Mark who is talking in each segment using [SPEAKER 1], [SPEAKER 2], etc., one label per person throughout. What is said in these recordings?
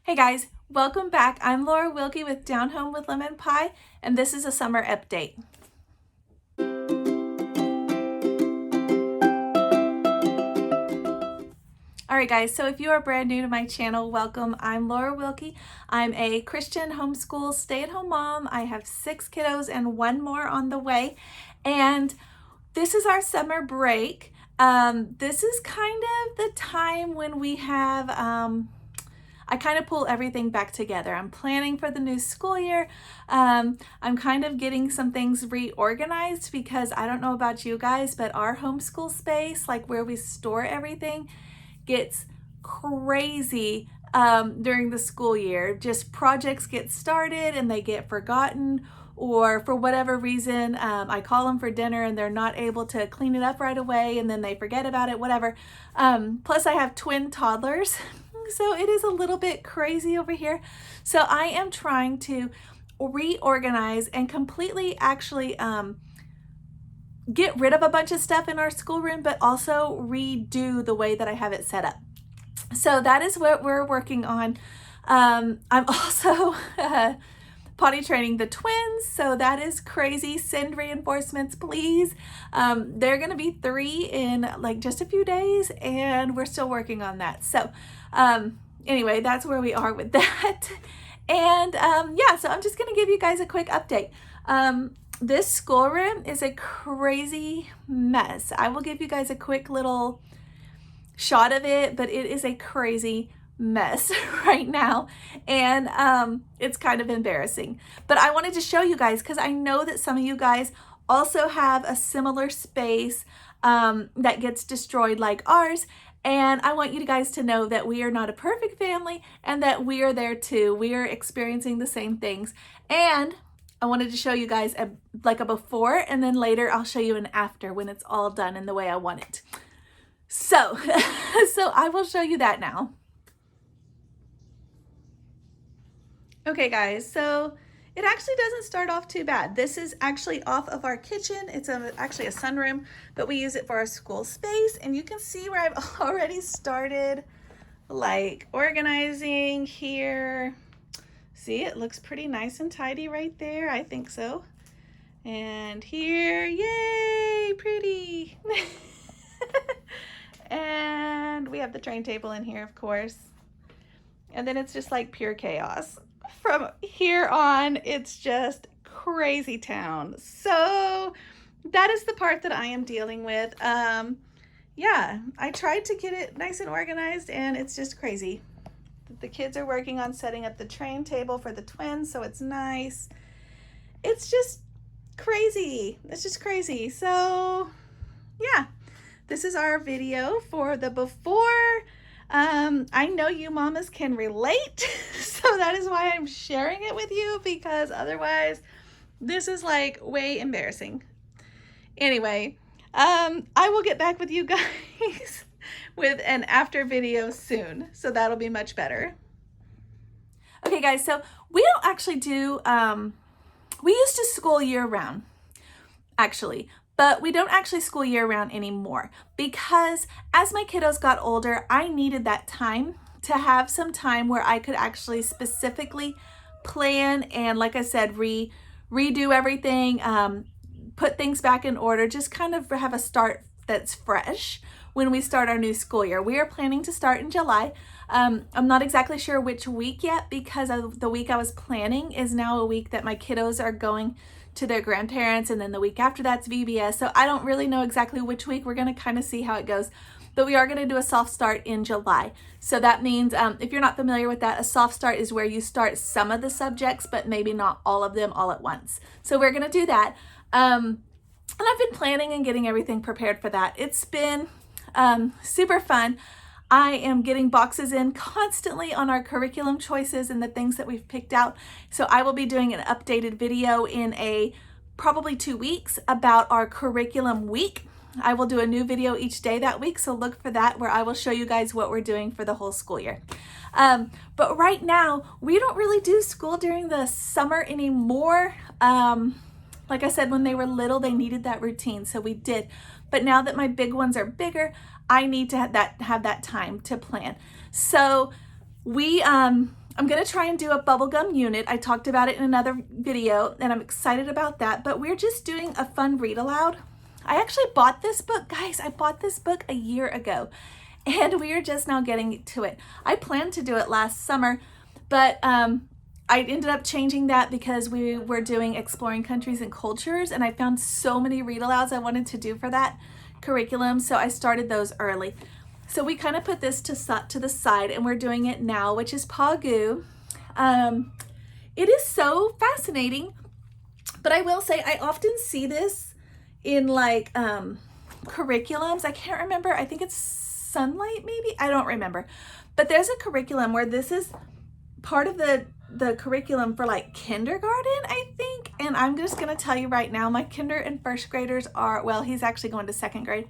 [SPEAKER 1] Hey guys, welcome back. I'm Laura Wilkie with Down Home with Lemon Pie, and this is a summer update. Alright guys, so if you are brand new to my channel, welcome. I'm Laura Wilkie. I'm a Christian homeschool stay-at-home mom. I have 6 kiddos and 1 more on the way, and this is our summer break. This is kind of the time when we have I kind of pull everything back together. I'm planning for the new school year. I'm kind of getting some things reorganized because I don't know about you guys, but our homeschool space, like where we store everything, gets crazy during the school year. Just projects get started and they get forgotten, or for whatever reason, I call them for dinner and they're not able to clean it up right away and then they forget about it, whatever. Plus I have twin toddlers. So it is a little bit crazy over here. So I am trying to reorganize and completely actually get rid of a bunch of stuff in our schoolroom, but also redo the way that I have it set up. So that is what we're working on. I'm also potty training the twins, so that is crazy. Send reinforcements, please. They're gonna be 3 in like just a few days, and we're still working on that. So anyway, that's where we are with that. And yeah, so I'm just gonna give you guys a quick update. This schoolroom is a crazy mess. I will give you guys a quick little shot of it, but it is a crazy mess right now, and it's kind of embarrassing. But I wanted to show you guys because I know that some of you guys also have a similar space that gets destroyed like ours, and I want you guys to know that we are not a perfect family and that we are there too. We are experiencing the same things, and I wanted to show you guys like a before, and then later I'll show you an after when it's all done in the way I want it. So so I will show you that now. Okay guys, so it actually doesn't start off too bad. This is actually off of our kitchen. It's actually a sunroom, but we use it for our school space. And you can see where I've already started like organizing here. See, it looks pretty nice and tidy right there. I think so. And here, yay, pretty. And we have the train table in here, of course. And then it's just like pure chaos. From here on, it's just crazy town. So that is the part that I am dealing with. Yeah, I tried to get it nice and organized, and it's just crazy. The kids are working on setting up the train table for the twins, so it's nice. It's just crazy. It's just crazy. So yeah, this is our video for the before. I know you mamas can relate, so that is why I'm sharing it with you, because otherwise this is like way embarrassing. Anyway, I will get back with you guys with an after video soon, so that'll be much better. Okay guys, so we don't actually do, we used to school year round, actually. But we don't actually school year round anymore because as my kiddos got older, I needed that time to have some time where I could actually specifically plan and, like I said, redo everything, put things back in order, just kind of have a start that's fresh when we start our new school year. We are planning to start in July. I'm not exactly sure which week yet because of the week I was planning is now a week that my kiddos are going to their grandparents, and then the week after that's VBS. So I don't really know exactly which week. We're going to kind of see how it goes, but we are going to do a soft start in July. So that means if you're not familiar with that, a soft start is where you start some of the subjects, but maybe not all of them all at once. So we're going to do that. And I've been planning and getting everything prepared for that. It's been super fun. I am getting boxes in constantly on our curriculum choices and the things that we've picked out. So I will be doing an updated video in probably 2 weeks about our curriculum week. I will do a new video each day that week, so look for that, where I will show you guys what we're doing for the whole school year. But right now, we don't really do school during the summer anymore. Like I said, when they were little, they needed that routine, so we did. But now that my big ones are bigger, I need to have that time to plan. So we, I'm I'm gonna try and do a bubblegum unit. I talked about it in another video and I'm excited about that, but we're just doing a fun read aloud. I actually bought this book, guys. I bought this book a year ago and we are just now getting to it. I planned to do it last summer, but I ended up changing that because we were doing exploring countries and cultures and I found so many read alouds I wanted to do for that curriculum, so I started those early. So we kind of put this to the side and we're doing it now, which is Pagu. It is so fascinating, but I will say I often see this in like curriculums. I can't remember. I think it's Sunlight maybe. I don't remember. But there's a curriculum where this is part of the curriculum for like kindergarten, I think. And I'm just going to tell you right now, my kinder and first graders are, well, he's actually going to second grade.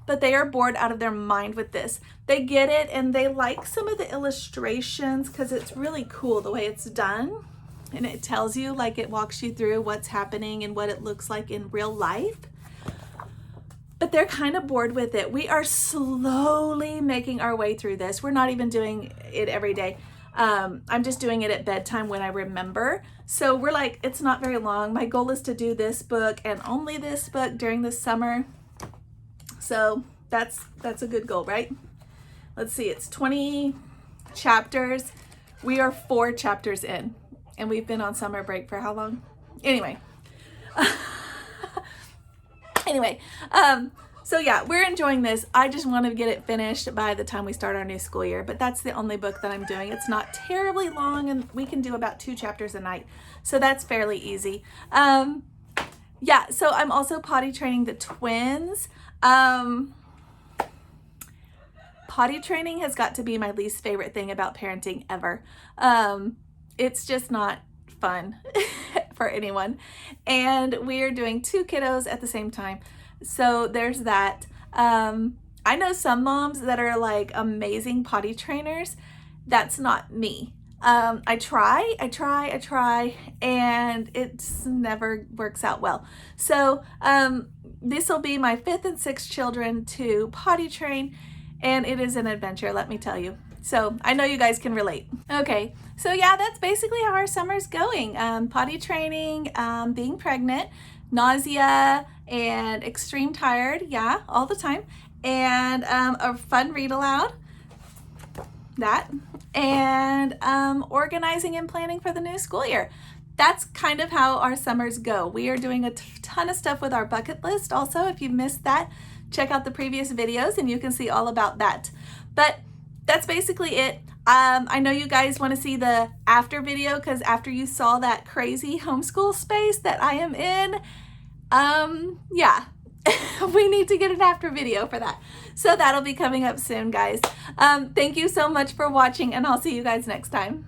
[SPEAKER 1] But they are bored out of their mind with this. They get it and they like some of the illustrations because it's really cool the way it's done. And it tells you, like it walks you through what's happening and what it looks like in real life. But they're kind of bored with it. We are slowly making our way through this. We're not even doing it every day. I'm just doing it at bedtime when I remember. So we're like, it's not very long. My goal is to do this book and only this book during the summer. So that's a good goal, right? Let's see, it's 20 chapters. We are 4 chapters in and we've been on summer break for how long? Anyway. So yeah, we're enjoying this. I just want to get it finished by the time we start our new school year, but that's the only book that I'm doing. It's not terribly long and we can do about 2 chapters a night. So that's fairly easy. Yeah, so I'm also potty training the twins. Potty training has got to be my least favorite thing about parenting ever. It's just not fun for anyone. And we're doing 2 kiddos at the same time. So there's that. I know some moms that are like amazing potty trainers. That's not me. I try, and it's never works out well. So this will be my 5th and 6th children to potty train, and it is an adventure, let me tell you. So I know you guys can relate. Okay, so yeah, that's basically how our summer's going. Potty training, being pregnant, nausea, and extreme tired, yeah, all the time, and a fun read aloud, that, and organizing and planning for the new school year. That's kind of how our summers go. We are doing a ton of stuff with our bucket list. Also, if you missed that, check out the previous videos and you can see all about that. But that's basically it. I know you guys want to see the after video because after you saw that crazy homeschool space that I am in, yeah, we need to get an after video for that. So that'll be coming up soon, guys. Thank you so much for watching and I'll see you guys next time.